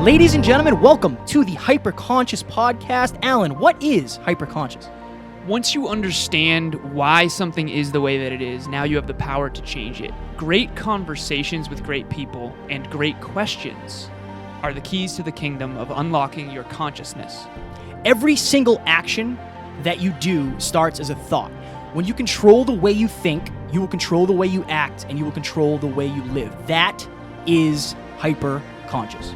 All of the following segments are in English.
Ladies and gentlemen, welcome to the Hyperconscious Podcast. Alan, what is hyperconscious? Once you understand why something is the way that it is, now you have the power to change it. Great conversations with great people and great questions are the keys to the kingdom of unlocking your consciousness. Every single action that you do starts as a thought. When you control the way you think, you will control the way you act, and you will control the way you live. That is hyperconscious.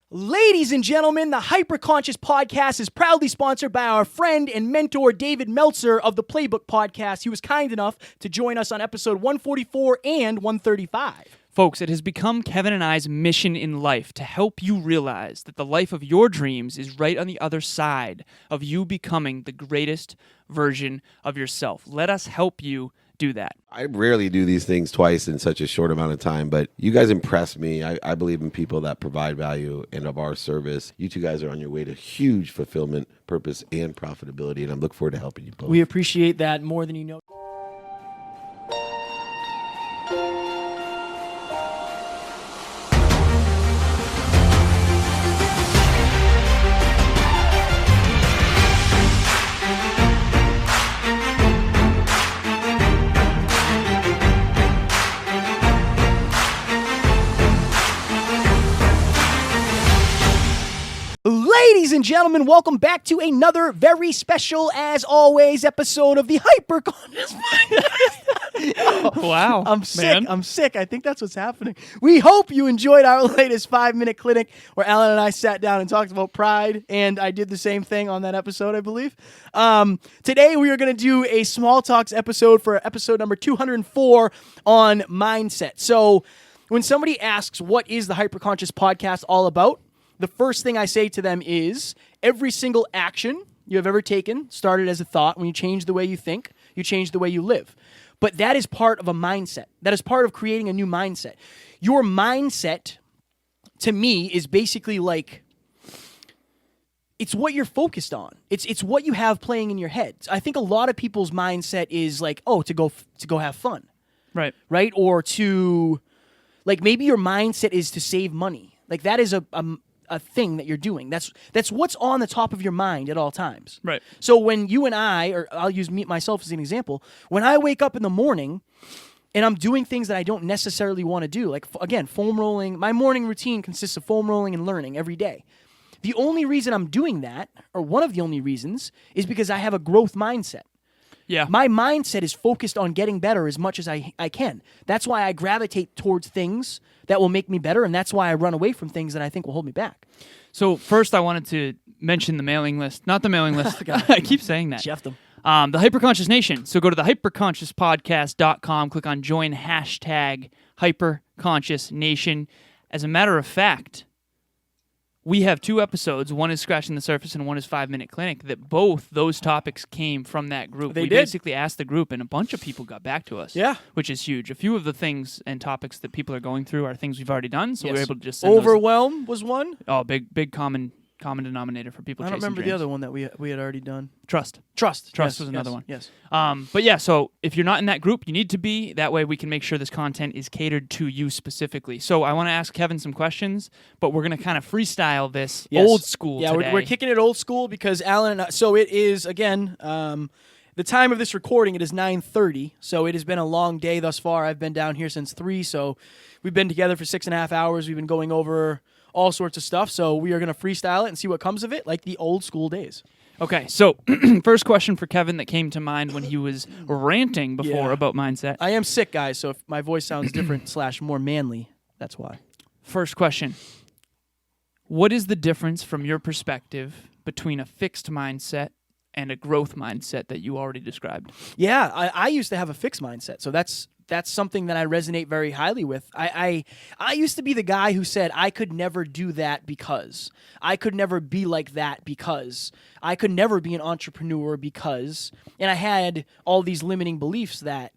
Ladies and gentlemen, the Hyperconscious Podcast is proudly sponsored by our friend and mentor, David Meltzer of the Playbook Podcast. He was kind enough to join us on episode 144 and 135. Folks, it has become Kevin and I's mission in life to help you realize that the life of your dreams is right on the other side of you becoming the greatest version of yourself. Let us help you do that. I rarely do these things twice in such a short amount of time, but you guys impress me. I believe in people that provide value and of our service. You two guys are on your way to huge fulfillment, purpose, and profitability, and I look forward to helping you both. We appreciate that more than you know. Ladies and gentlemen, welcome back to another very special, as always, episode of the Hyperconscious Podcast. Wow. I'm sick. I think that's what's happening. We hope you enjoyed our latest 5-minute clinic where Alan and I sat down and talked about pride, and I did the same thing on that episode, I believe. Today, we are going to do a Small Talks episode for episode number 204 on mindset. So when somebody asks, what is the Hyperconscious Podcast all about? The first thing I say to them is every single action you have ever taken started as a thought. When you change the way you think, you change the way you live. But that is part of a mindset. That is part of creating a new mindset. Your mindset, to me, is basically like, it's what you're focused on. It's what you have playing in your head. I think a lot of people's mindset is like, oh, to go have fun. Right? Or to, like, maybe your mindset is to save money. Like, that is a thing that you're doing. That's what's on the top of your mind at all times. Right. So when you and I, or I'll use myself as an example, when I wake up in the morning and I'm doing things that I don't necessarily want to do, like, again, foam rolling, my morning routine consists of foam rolling and learning every day. The only reason I'm doing that, or one of the only reasons, is because I have a growth mindset. Yeah. My mindset is focused on getting better as much as I can. That's why I gravitate towards things that will make me better, and that's why I run away from things that I think will hold me back. So first I wanted to mention the mailing list. Not the mailing list. I keep saying that. Jeff them. The Hyperconscious Nation. So go to the hyperconsciouspodcast.com, click on join hashtag Hyperconscious Nation. As a matter of fact, we have 2 episodes. One is Scratching the Surface and one is 5-Minute Clinic, that both those topics came from that group. They we did. Basically asked the group, and a bunch of people got back to us. Yeah. Which is huge. A few of the things and topics that people are going through are things we've already done, so we were able to just send Overwhelm was one. Oh, big common denominator for people I don't chasing remember dreams. the other one that we had already done. Trust. Trust Trust was another one. Yes. But yeah, so if you're not in that group, you need to be. That way we can make sure this content is catered to you specifically. So I want to ask Kevin some questions, but we're going to kind of freestyle this old school Yeah, today. we're kicking it old school because Alan and I, so it is, again, the time of this recording, it is 9:30, so it has been a long day thus far. I've been down here since 3, so we've been together for 6.5 hours. We've been going over all sorts of stuff, so we are going to freestyle it and see what comes of it, like the old school days. Okay, so first question for Kevin that came to mind when he was ranting before about mindset. I am sick, guys, so if my voice sounds different / more manly, that's why. First question. What is the difference from your perspective between a fixed mindset and a growth mindset that you already described? Yeah, I used to have a fixed mindset, so that's something that I resonate very highly with. I used to be the guy who said I could never do that because I could never be like that because I could never be an entrepreneur because, and I had all these limiting beliefs that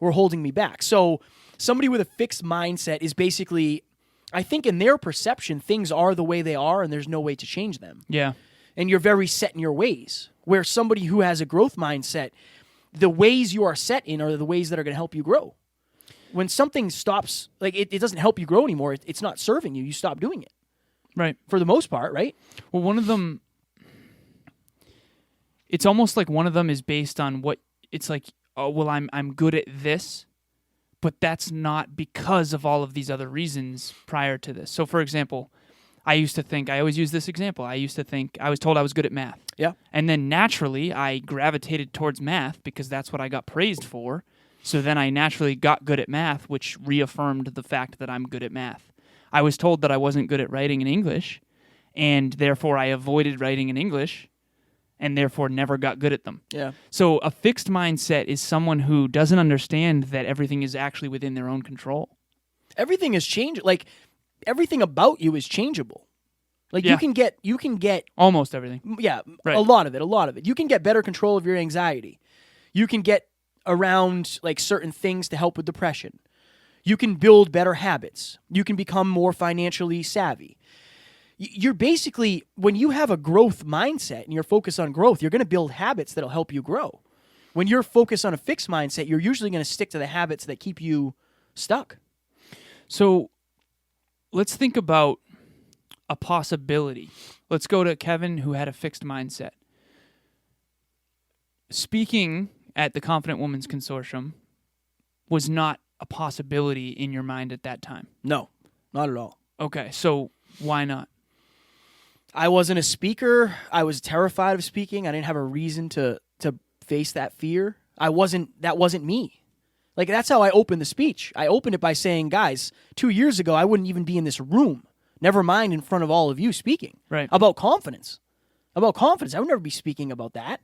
were holding me back. So somebody with a fixed mindset is basically, I think in their perception, things are the way they are and there's no way to change them. Yeah. And you're very set in your ways. Where somebody who has a growth mindset, the ways you are set in are the ways that are going to help you grow. When something stops, like it doesn't help you grow anymore, it's not serving you, you stop doing it. Right. For the most part, right? Well, one of them, it's almost like one of them is based on what it's like. Oh, well, I'm good at this, but that's not because of all of these other reasons prior to this. So, for example, I always use this example. I was told I was good at math. Yeah. And then naturally, I gravitated towards math because that's what I got praised for. So then I naturally got good at math, which reaffirmed the fact that I'm good at math. I was told that I wasn't good at writing in English, and therefore I avoided writing in English, and therefore never got good at them. Yeah. So a fixed mindset is someone who doesn't understand that everything is actually within their own control. Everything is change. Like everything about you is changeable. Like Yeah. you can get Almost everything. yeah, Right. a lot of it. You can get better control of your anxiety. You can get around like certain things to help with depression. You can build better habits. You can become more financially savvy. You're basically, when you have a growth mindset and you're focused on growth, you're going to build habits that'll help you grow. When you're focused on a fixed mindset, you're usually going to stick to the habits that keep you stuck. So let's think about a possibility. Let's go to Kevin, who had a fixed mindset. Speaking at the Confident Women's Consortium was not a possibility in your mind at that time. No, not at all. Okay, so why not? I wasn't a speaker. I was terrified of speaking. I didn't have a reason to face that fear. That wasn't me. Like, that's how I opened the speech. I opened it by saying, guys, 2 years ago, I wouldn't even be in this room. Never mind in front of all of you speaking. Right. About confidence. I would never be speaking about that.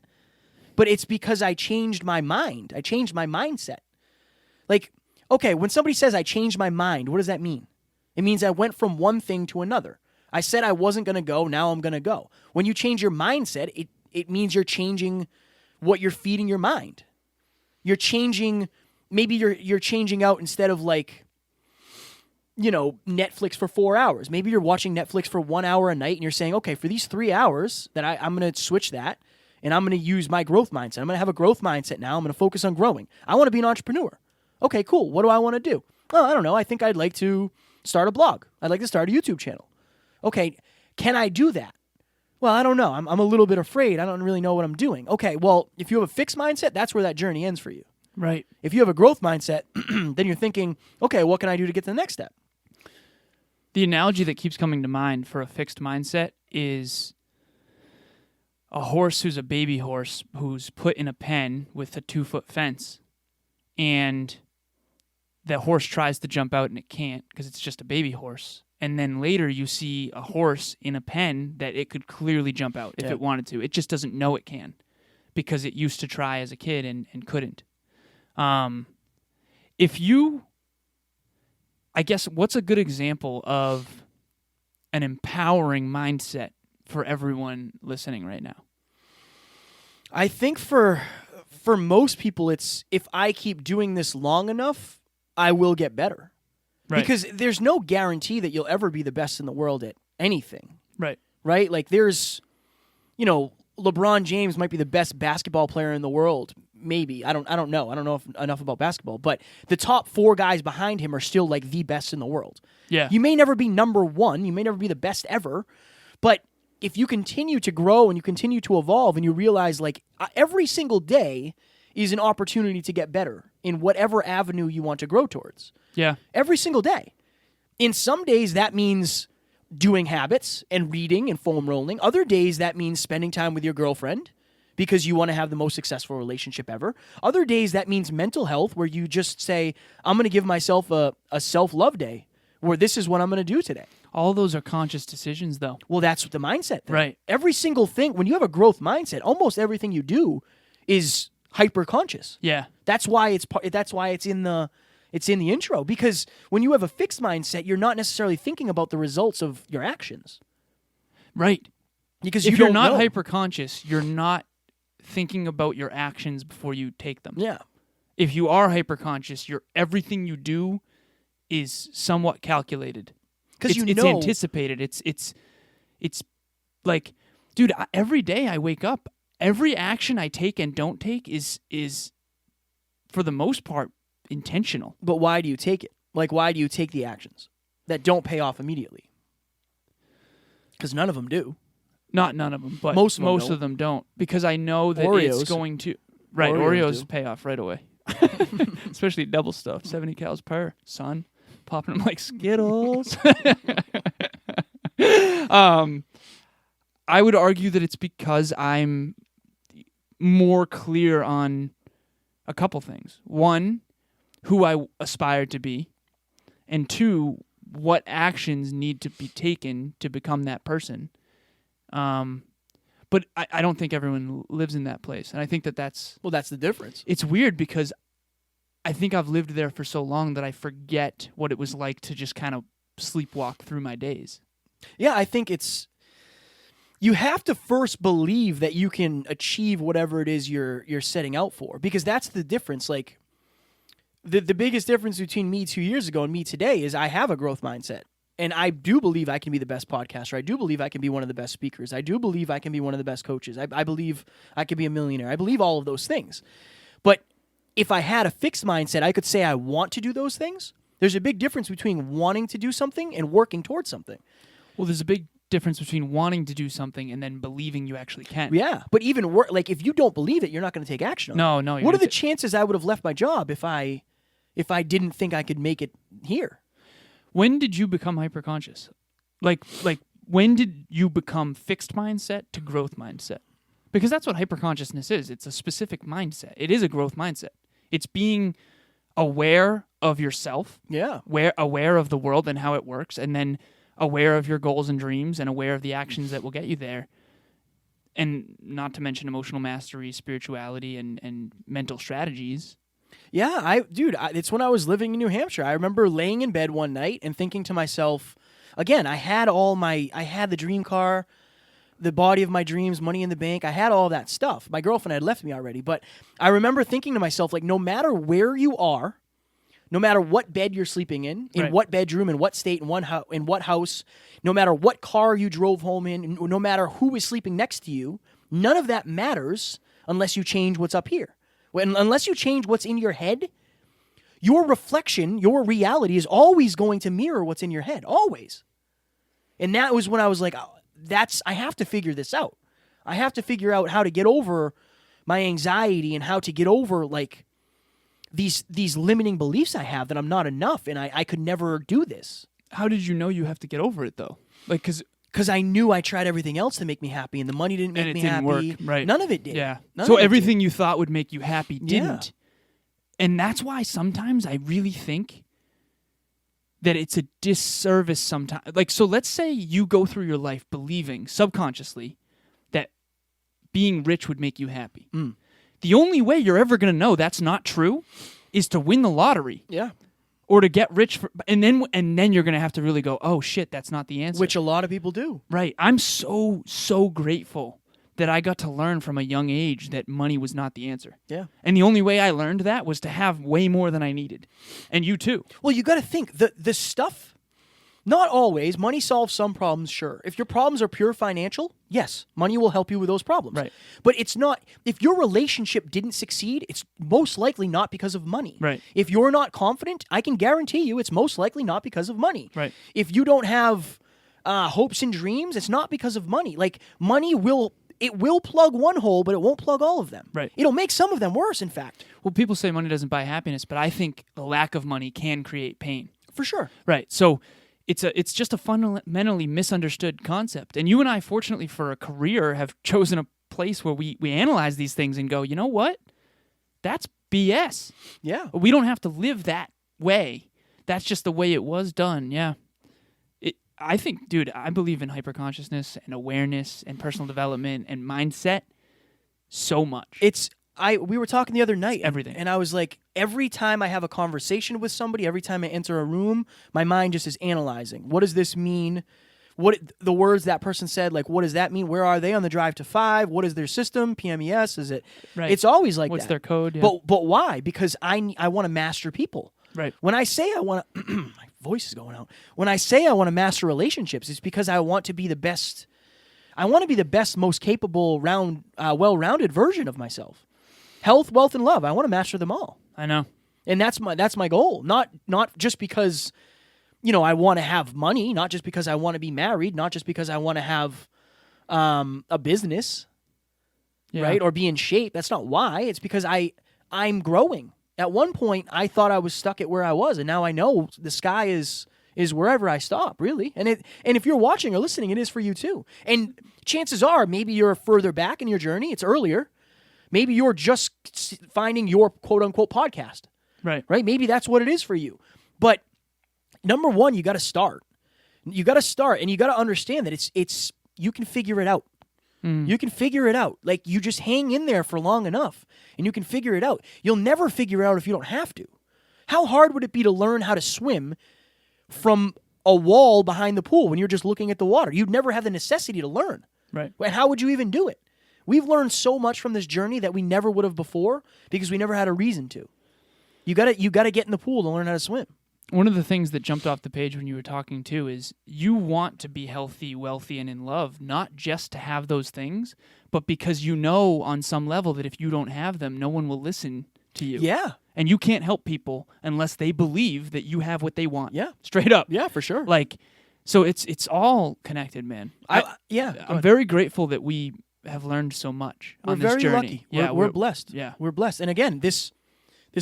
But it's because I changed my mind. I changed my mindset. Like, okay, when somebody says I changed my mind, what does that mean? It means I went from one thing to another. I said I wasn't going to go, now I'm going to go. When you change your mindset, it means you're changing what you're feeding your mind. You're changing, maybe you're changing out instead of like, you know, Netflix for 4 hours. Maybe you're watching Netflix for 1 hour a night and you're saying, okay, for these 3 hours, that I'm going to switch that and I'm going to use my growth mindset. I'm going to have a growth mindset now. I'm going to focus on growing. I want to be an entrepreneur. Okay, cool. What do I want to do? Oh, I don't know. I think I'd like to start a blog. I'd like to start a YouTube channel. Okay, can I do that? Well, I don't know. I'm a little bit afraid. I don't really know what I'm doing. Okay, well, if you have a fixed mindset, that's where that journey ends for you. Right. If you have a growth mindset, then you're thinking, okay, what can I do to get to the next step? The analogy that keeps coming to mind for a fixed mindset is a horse who's a baby horse who's put in a pen with a 2-foot fence, and the horse tries to jump out and it can't because it's just a baby horse. And then later you see a horse in a pen that it could clearly jump out if it wanted to. It just doesn't know it can because it used to try as a kid and couldn't. I guess, what's a good example of an empowering mindset for everyone listening right now? I think for most people, it's if I keep doing this long enough, I will get better. Right. Because there's no guarantee that you'll ever be the best in the world at anything. Right. Right? Like there's, you know, LeBron James might be the best basketball player in the world. Maybe. I don't know. I don't know enough about basketball. But the top 4 guys behind him are still like the best in the world. Yeah. You may never be number 1. You may never be the best ever. But if you continue to grow and you continue to evolve and you realize like every single day is an opportunity to get better in whatever avenue you want to grow towards. Yeah. Every single day. In some days, that means doing habits and reading and foam rolling. Other days, that means spending time with your girlfriend because you want to have the most successful relationship ever. Other days, that means mental health, where you just say, I'm going to give myself a self-love day, where this is what I'm going to do today. All those are conscious decisions, though. Well, that's what the mindset thing. Right. Every single thing, when you have a growth mindset, almost everything you do is hyper-conscious. Yeah. That's why it's in the intro, because when you have a fixed mindset, you're not necessarily thinking about the results of your actions. Right. Because if you you're don't not know. hyper-conscious, you're not thinking about your actions before you take them. Yeah. If you are hyper-conscious, everything you do is somewhat calculated. Because it's anticipated. It's like, dude, every day I wake up, every action I take and don't take is for the most part intentional. But why do you take it? Like, why do you take the actions that don't pay off immediately? Because none of them do. Not none of them, but Most of them of them don't. Because I know that Oreos. it's going to... Right, Oreos Oreos do. pay off right away. Especially double stuff, 70 calories per, son. Popping them like Skittles. I would argue that it's because I'm more clear on a couple things. One, who I aspire to be. And two, what actions need to be taken to become that person. But I don't think everyone lives in that place. And I think that that's the difference. it's weird because I think I've lived there for so long that I forget what it was like to just kind of sleepwalk through my days. Yeah, I think you have to first believe that you can achieve whatever it is you're setting out for, because that's the difference. Like the biggest difference between me 2 years ago and me today is I have a growth mindset. And I do believe I can be the best podcaster. I do believe I can be one of the best speakers. I do believe I can be one of the best coaches. I believe I can be a millionaire. I believe all of those things. But if I had a fixed mindset, I could say I want to do those things. There's a big difference between wanting to do something and working towards something. Well, there's a big difference between wanting to do something and then believing you actually can. Yeah, but even like if you don't believe it, you're not going to take action on it. No. What are the chances I would have left my job if I didn't think I could make it here? When did you become hyperconscious? Like when did you become fixed mindset to growth mindset? Because that's what hyperconsciousness is. It's a specific mindset. It is a growth mindset. It's being aware of yourself, Yeah. aware of the world and how it works, and then aware of your goals and dreams and aware of the actions that will get you there. And not to mention emotional mastery, spirituality, and mental strategies. Yeah, it's when I was living in New Hampshire. I remember laying in bed one night and thinking to myself, again, I had the dream car, the body of my dreams, money in the bank. I had all that stuff. My girlfriend had left me already, but I remember thinking to myself, like, no matter where you are, no matter what bed you're sleeping in Right. what bedroom, in what state, in what house, no matter what car you drove home in, no matter who is sleeping next to you, none of that matters unless you change what's up here. Unless you change what's in your head, your reflection, your reality is always going to mirror what's in your head, always. And that was when I was like, I have to figure this out. I have to figure out how to get over my anxiety and how to get over like these limiting beliefs I have that I'm not enough and I could never do this. How did you know you have to get over it though? Like, Because I knew I tried everything else to make me happy, and the money didn't make and it me didn't happy. work, right? None of it did. Yeah. None So of it everything you thought would make you happy didn't. Yeah. And that's why sometimes I really think that it's a disservice sometimes. Like, so let's say you go through your life believing subconsciously that being rich would make you happy. Mm. The only way you're ever going to know that's not true is to win the lottery Yeah. or to get rich. And then you're going to have to really go, oh, shit, that's not the answer. Which a lot of people do. Right. I'm so grateful that I got to learn from a young age that money was not the answer. Yeah. And the only way I learned that was to have way more than I needed. And you too. Well, you got to think the stuff. Not always. Money solves some problems, sure. If your problems are pure financial, yes, money will help you with those problems. Right. But it's not. If your relationship didn't succeed, it's most likely not because of money. Right. If you're not confident, I can guarantee you it's most likely not because of money. Right. If you don't have hopes and dreams, it's not because of money. Like money will plug one hole, but it won't plug all of them. Right. It'll make some of them worse, in fact. Well, people say money doesn't buy happiness, but I think the lack of money can create pain. For sure. Right. So it's just a fundamentally misunderstood concept. And you and I, fortunately for a career, have chosen a place where we analyze these things and go, you know what? That's BS. Yeah. We don't have to live that way. That's just the way it was done. Yeah. I think, dude, I believe in hyperconsciousness and awareness and personal development and mindset so much. We were talking the other night. Everything. And I was like, every time I have a conversation with somebody, every time I enter a room, my mind just is analyzing. What does this mean? What the words that person said, like, what does that mean? Where are they on the drive to 5? What is their system? PMES? Is it? Right. It's always like What's that. their code? Yeah. But why? Because I want to master people. Right. When I say I want to, my voice is going out. When I say I want to master relationships, it's because I want to be the best. I want to be the best, most capable, well-rounded version of myself. Health, wealth, and love. I want to master them all. I know. And that's my goal. Not just because, I want to have money, not just because I want to be married, not just because I want to have a business, Yeah. right? Or be in shape. That's not why. It's because I'm growing. At one point, I thought I was stuck at where I was, and now I know the sky is wherever I stop, really. And if you're watching or listening, it is for you too. And chances are, maybe you're further back in your journey. It's earlier. Maybe you're just finding your quote unquote podcast, Right. right? Maybe that's what it is for you. But number one, you got to start. You got to start, and you got to understand that it's you can figure it out. You can figure it out. Like, you just hang in there for long enough, and you can figure it out. You'll never figure it out if you don't have to. How hard would it be to learn how to swim from a wall behind the pool when you're just looking at the water? You'd never have the necessity to learn. Right. And how would you even do it? We've learned so much from this journey that we never would have before because we never had a reason to. You gotta get in the pool to learn how to swim. One of the things that jumped off the page when you were talking too is you want to be healthy, wealthy, and in love, not just to have those things, but because you know on some level that if you don't have them, no one will listen to you. Yeah. And you can't help people unless they believe that you have what they want. Yeah. Straight up. Yeah, for sure. Like, so it's all connected, man. Go I'm ahead. very grateful that we have learned so much We're on this very journey. lucky. Yeah, we're blessed. Yeah. We're blessed. And again, this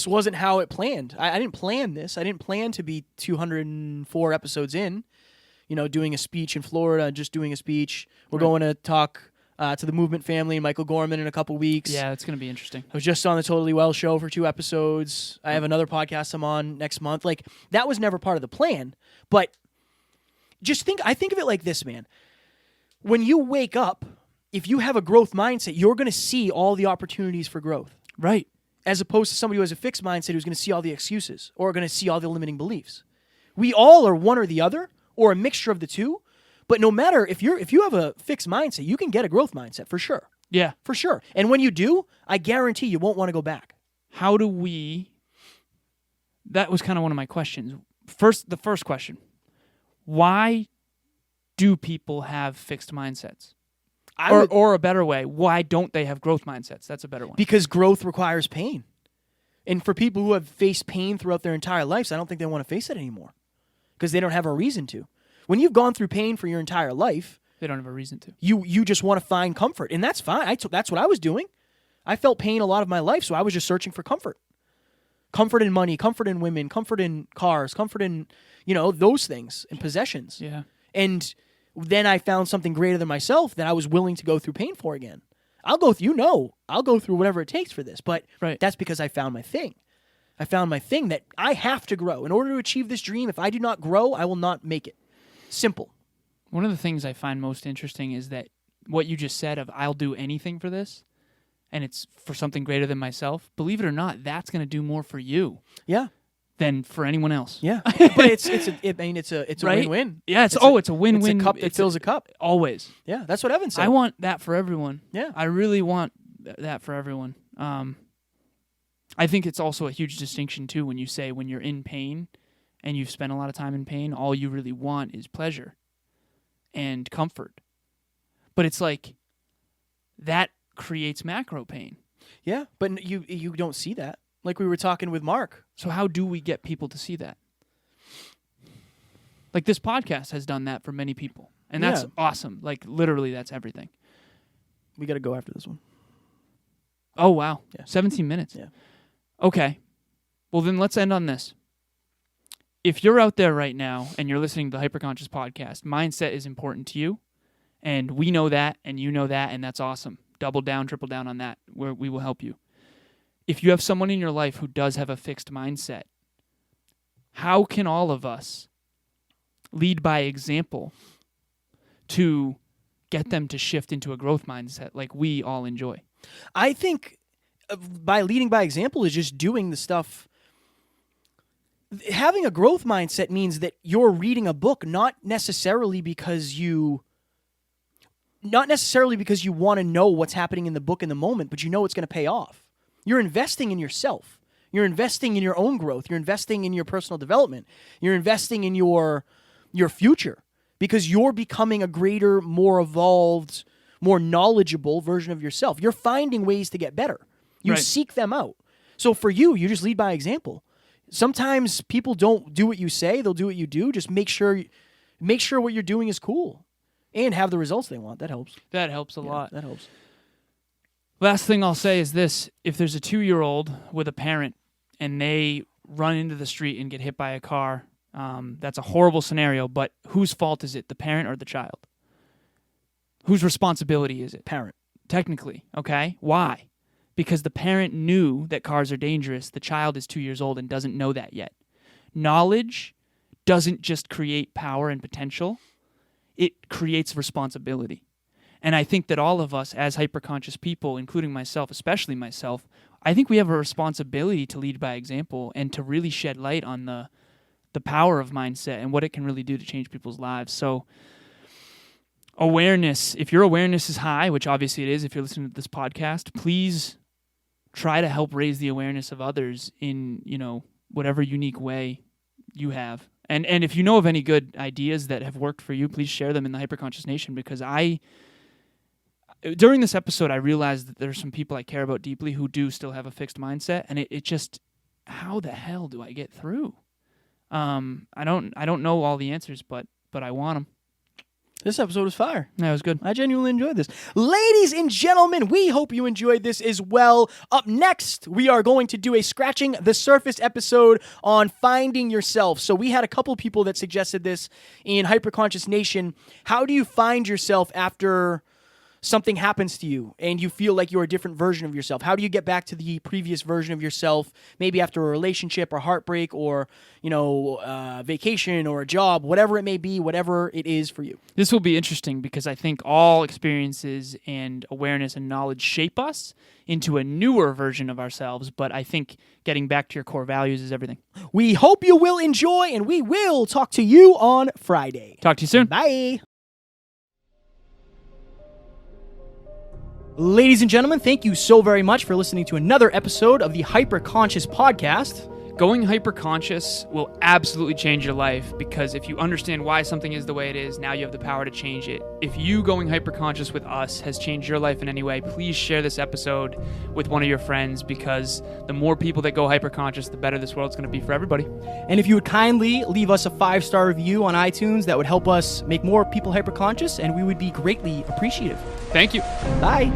wasn't how it planned. I didn't plan this. I didn't plan to be 204 episodes in, doing a speech in Florida, just doing a speech. We're going to talk to the Movement family and Michael Gorman in a couple weeks. Yeah, it's going to be interesting. I was just on the Totally Well show for 2 episodes. I have another podcast I'm on next month. Like, that was never part of the plan. But I think of it like this, man. When you wake up, if you have a growth mindset, you're going to see all the opportunities for growth. Right. As opposed to somebody who has a fixed mindset who's going to see all the excuses or going to see all the limiting beliefs. We all are one or the other or a mixture of the two. But no matter if you have a fixed mindset, you can get a growth mindset for sure. Yeah. For sure. And when you do, I guarantee you won't want to go back. How do we... That was kind of one of my questions. The first question. Why do people have fixed mindsets? Or a better way, why don't they have growth mindsets? That's a better one. Because growth requires pain. And for people who have faced pain throughout their entire lives, I don't think they want to face it anymore. Because they don't have a reason to. When you've gone through pain for your entire life, They don't have a reason to. you just want to find comfort. And that's fine. That's what I was doing. I felt pain a lot of my life, so I was just searching for comfort. Comfort in money, comfort in women, comfort in cars, comfort in, those things and possessions. Yeah. And then I found something greater than myself that I was willing to go through pain for again. I'll go through whatever it takes for this, but Right. that's because I found my thing. I found my thing that I have to grow. In order to achieve this dream, if I do not grow, I will not make it. Simple. One of the things I find most interesting is that what you just said of I'll do anything for this, and it's for something greater than myself. Believe it or not, that's going to do more for you Yeah. than for anyone else. Yeah. But it's a Right? win-win. Yeah, it's a win-win. It's a cup that fills a cup. Always. Yeah, that's what Evan said. I want that for everyone. Yeah. I really want that for everyone. I think it's also a huge distinction too when you say when you're in pain and you've spent a lot of time in pain, all you really want is pleasure and comfort. But it's like that creates macro pain. Yeah, but you don't see that. Like we were talking with Mark. So how do we get people to see that? Like this podcast has done that for many people. And that's Yeah. awesome. Like literally that's everything. We got to go after this one. Oh, wow. Yeah. 17 minutes. Yeah. Okay. Well, then let's end on this. If you're out there right now and you're listening to the Hyperconscious podcast, mindset is important to you. And we know that, and you know that, and that's awesome. Double down, triple down on that. We will help you. If you have someone in your life who does have a fixed mindset, how can all of us lead by example to get them to shift into a growth mindset like we all enjoy? I think by leading by example is just doing the stuff. Having a growth mindset means that you're reading a book not necessarily because you want to know what's happening in the book in the moment, but you know it's going to pay off. You're investing in yourself. You're investing in your own growth. You're investing in your personal development. You're investing in your future because you're becoming a greater, more evolved, more knowledgeable version of yourself. You're finding ways to get better. You Right. seek them out. So for you just lead by example. Sometimes people don't do what you say; they'll do what you do. Just make sure what you're doing is cool, and have the results they want. That helps. That helps a lot. That helps. Last thing I'll say is this. If there's a 2-year-old with a parent and they run into the street and get hit by a car, that's a horrible scenario, but whose fault is it, the parent or the child? Whose responsibility is it? Parent. Technically, okay? Why? Because the parent knew that cars are dangerous. The child is 2 years old and doesn't know that yet. Knowledge doesn't just create power and potential. It creates responsibility. And I think that all of us as hyperconscious people, including myself, especially myself, I think we have a responsibility to lead by example and to really shed light on the power of mindset and what it can really do to change people's lives. So awareness, if your awareness is high, which obviously it is if you're listening to this podcast, please try to help raise the awareness of others in, whatever unique way you have. And if you know of any good ideas that have worked for you, please share them in the Hyperconscious Nation, because during this episode, I realized that there's some people I care about deeply who do still have a fixed mindset, and it just, how the hell do I get through? I don't know all the answers, but I want them. This episode was fire. That was good. I genuinely enjoyed this. Ladies and gentlemen, we hope you enjoyed this as well. Up next, we are going to do a Scratching the Surface episode on finding yourself. So we had a couple people that suggested this in Hyperconscious Nation. How do you find yourself after something happens to you and you feel like you're a different version of yourself? How do you get back to the previous version of yourself, maybe after a relationship or heartbreak or, vacation or a job, whatever it may be, whatever it is for you? This will be interesting because I think all experiences and awareness and knowledge shape us into a newer version of ourselves, but I think getting back to your core values is everything. We hope you will enjoy, and we will talk to you on Friday. Talk to you soon. Bye. Ladies and gentlemen, thank you so very much for listening to another episode of the Hyperconscious Podcast. Going hyperconscious will absolutely change your life, because if you understand why something is the way it is, now you have the power to change it. If you going hyperconscious with us has changed your life in any way, please share this episode with one of your friends, because the more people that go hyperconscious, the better this world's going to be for everybody. And if you would kindly leave us a 5-star review on iTunes, that would help us make more people hyperconscious, and we would be greatly appreciative. Thank you. Bye.